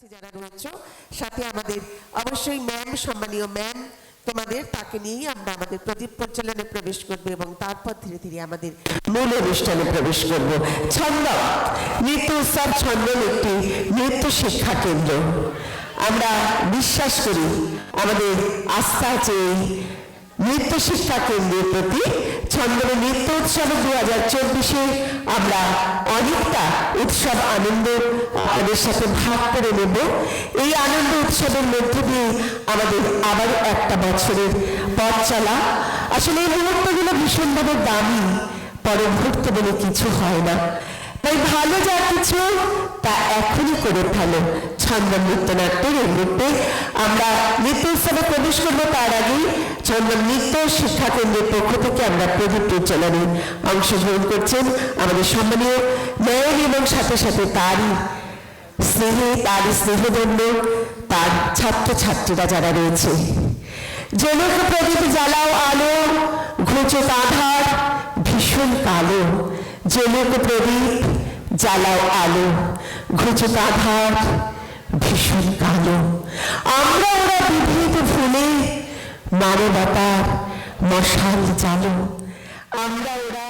যারা রয়েছে সাথে আমাদের অবশ্যই ম্যাম, সম্মানীয় ম্যাম তোমাদের, তাকে নিয়েই আমরা আমাদের প্রদীপ প্রজ্বলনে প্রবেশ করব এবং তারপর ধীরে ধীরে আমাদের মূল অনুষ্ঠানে প্রবেশ করব। ছন্দ নৃত্য উৎসব ছন্দন একটি নৃত্য শিক্ষা কেন্দ্র। আমরা বিশ্বাস করি আমাদের আস্থা আছে এই নৃত্য শিক্ষা কেন্দ্রের প্রতি। ছন্দন নৃত্য উৎসব 2024-এ আমরা অনেকটা উৎসব আনন্দ আমাদের সাথে ভাগ করে নেব। এই আনন্দ উৎসবের মধ্যে দিয়ে আমাদের আবার একটা বছরের পথ চলা। আসলে এই মুহূর্তগুলো ভীষণভাবে দামি, পরে মুহূর্ত বলে কিছু হয় না। তাই ভালো যা কিছু তা এখনই করে ফেলো। ছন্দন নৃত্যনাট্যের এই মুহূর্তে আমরা নৃত্য উৎসবে প্রবেশ করবো। তার আগেই ছন্দন নৃত্য শিক্ষা কেন্দ্রের পক্ষ থেকে আমরা প্রদীপ প্রজ্বলনে অংশগ্রহণ করছেন আমাদের সম্মানীয় ম্যাম এবং সাথে সাথে তারই স্নেহদণ্ড তার ছাত্রছাত্রীরা যারা রয়েছে। জনক প্রদীপ জ্বালাও আলো, ঘুচো আধার ভীষণ কালো। জনক প্রদীপ জ্বালাও আলো, ঘুচো আধার ভীষণ কালো। আমরা ওরা বিভেদ ভুলে মানবতার মশাল জ্বালো। আমরা ওরা